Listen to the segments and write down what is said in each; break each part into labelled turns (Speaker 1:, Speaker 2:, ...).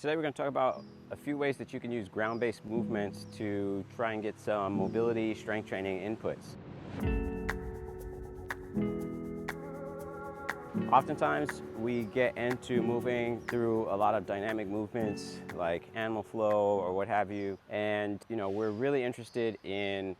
Speaker 1: Today we're going to talk about a few ways that you can use ground-based movements to try and get some mobility, strength training inputs. Oftentimes we get into moving through a lot of dynamic movements like animal flow or what have you, and we're really interested in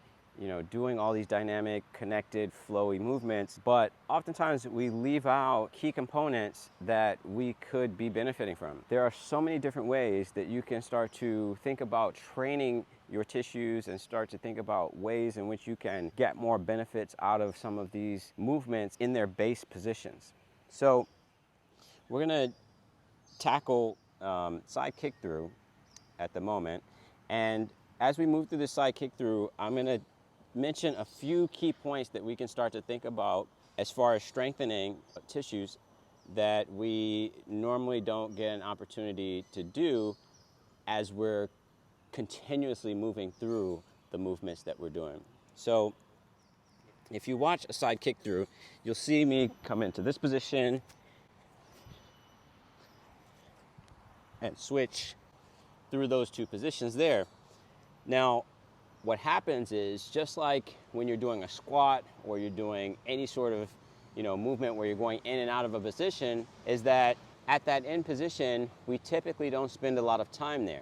Speaker 1: doing all these dynamic, connected, flowy movements, but oftentimes we leave out key components that we could be benefiting from. There are so many different ways that you can start to think about training your tissues and start to think about ways in which you can get more benefits out of some of these movements in their base positions. So we're going to tackle side kick through at the moment, and as we move through this side kick through, I'm going to mention a few key points that we can start to think about as far as strengthening tissues that we normally don't get an opportunity to do as we're continuously moving through the movements that we're doing. So if you watch a side kick through, you'll see me come into this position and switch through those two positions there. Now, what happens is, just like when you're doing a squat or you're doing any sort of movement where you're going in and out of a position, is that at that end position, we typically don't spend a lot of time there.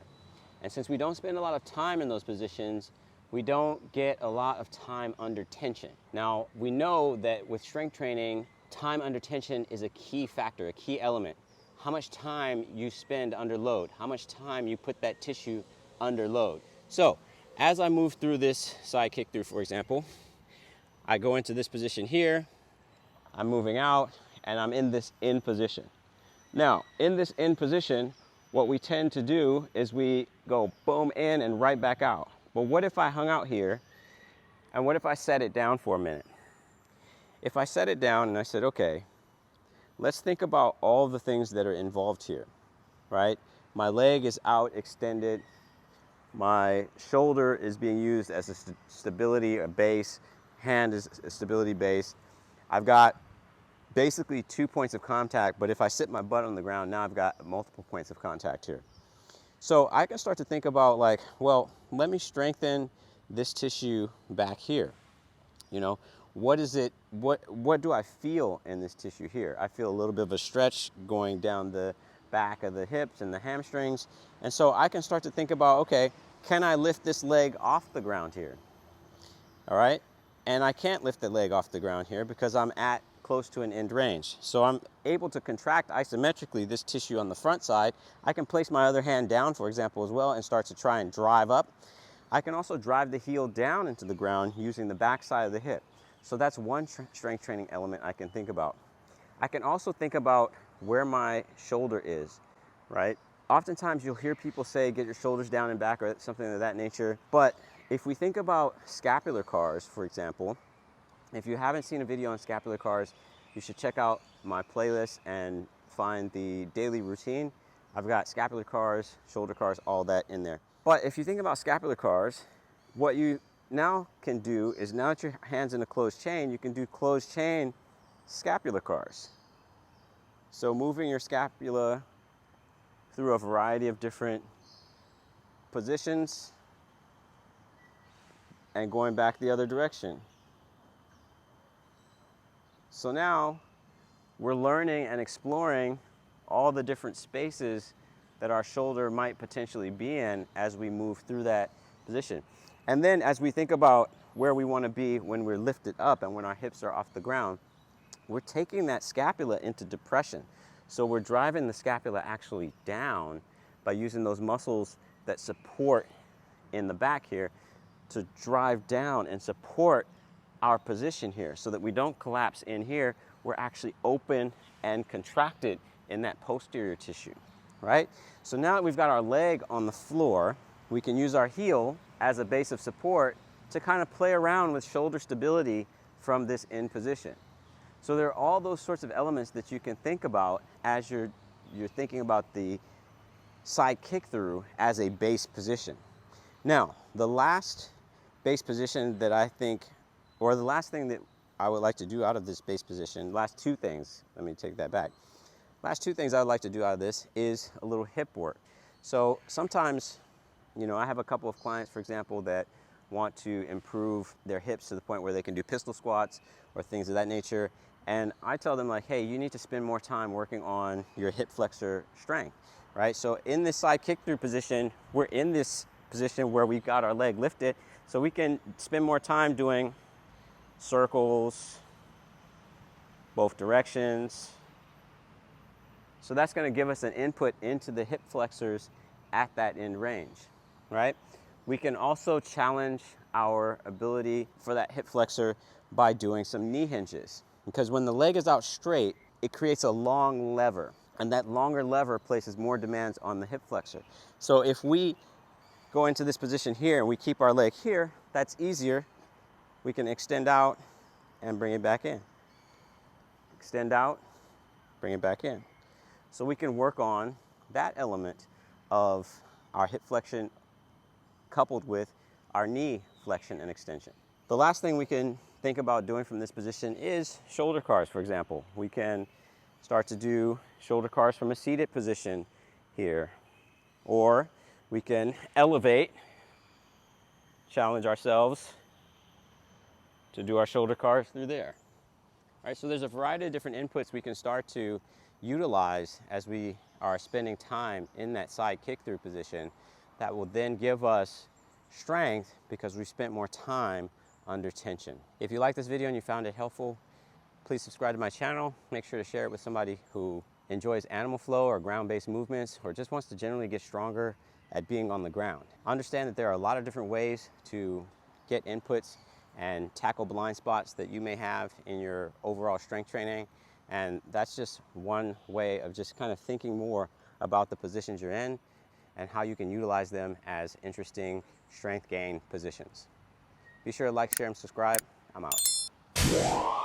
Speaker 1: And since we don't spend a lot of time in those positions, we don't get a lot of time under tension. Now, we know that with strength training, time under tension is a key factor, a key element. How much time you spend under load, how much time you put that tissue under load. So, as I move through this side kick through, for example, I go into this position here, I'm moving out, and I'm in this in position. Now, in this in position, what we tend to do is we go boom in and right back out. But what if I hung out here, and what if I set it down for a minute? If I set it down and I said, okay, let's think about all the things that are involved here, right? My leg is out, extended. My shoulder is being used as a stability base. Hand is a stability base. I've got basically 2 points of contact, but if I sit my butt on the ground, now I've got multiple points of contact here. So I can start to think about, like, well, let me strengthen this tissue back here. What is it, what do I feel in this tissue here? I feel a little bit of a stretch going down the back of the hips and the hamstrings. And so I can start to think about, okay, can I lift this leg off the ground here? All right. And I can't lift the leg off the ground here because I'm at close to an end range. So I'm able to contract isometrically this tissue on the front side. I can place my other hand down, for example, as well, and start to try and drive up. I can also drive the heel down into the ground using the back side of the hip. So that's one strength training element I can think about. I can also think about where my shoulder is, right? Oftentimes you'll hear people say, get your shoulders down and back or something of that nature. But if we think about scapular cars, for example, if you haven't seen a video on scapular cars, you should check out my playlist and find the daily routine. I've got scapular cars, shoulder cars, all that in there. But if you think about scapular cars, what you now can do is, now that your hand's in a closed chain, you can do closed chain scapular cars. So moving your scapula through a variety of different positions and going back the other direction. So now we're learning and exploring all the different spaces that our shoulder might potentially be in as we move through that position. And then as we think about where we want to be when we're lifted up and when our hips are off the ground, we're taking that scapula into depression. So we're driving the scapula actually down by using those muscles that support in the back here to drive down and support our position here so that we don't collapse in here. We're actually open and contracted in that posterior tissue, right? So now that we've got our leg on the floor, we can use our heel as a base of support to kind of play around with shoulder stability from this in position. So there are all those sorts of elements that you can think about as you're thinking about the side kick through as a base position. Now, the last base position that I think, or the last thing that I would like to do out of this base position, last two things, let me take that back. Last two things I would like to do out of this is a little hip work. So sometimes, you know, I have a couple of clients, for example, that want to improve their hips to the point where they can do pistol squats or things of that nature. And I tell them like, hey, you need to spend more time working on your hip flexor strength, right? So in this side kick through position, we're in this position where we've got our leg lifted, so we can spend more time doing circles, both directions. So that's going to give us an input into the hip flexors at that end range, right? We can also challenge our ability for that hip flexor by doing some knee hinges, because when the leg is out straight, it creates a long lever, and that longer lever places more demands on the hip flexor. So if we go into this position here and we keep our leg here, that's easier. We can extend out and bring it back in. Extend out, bring it back in. So we can work on that element of our hip flexion coupled with our knee flexion and extension. The last thing we can think about doing from this position is shoulder cars, for example. We can start to do shoulder cars from a seated position here, or we can elevate, challenge ourselves to do our shoulder cars through there. All right, so there's a variety of different inputs we can start to utilize as we are spending time in that side kick through position that will then give us strength because we spent more time under tension. If you like this video and you found it helpful, please subscribe to my channel. Make sure to share it with somebody who enjoys animal flow or ground-based movements, or just wants to generally get stronger at being on the ground. Understand that there are a lot of different ways to get inputs and tackle blind spots that you may have in your overall strength training. And that's just one way of just kind of thinking more about the positions you're in and how you can utilize them as interesting strength gain positions. Be sure to like, share, and subscribe. I'm out.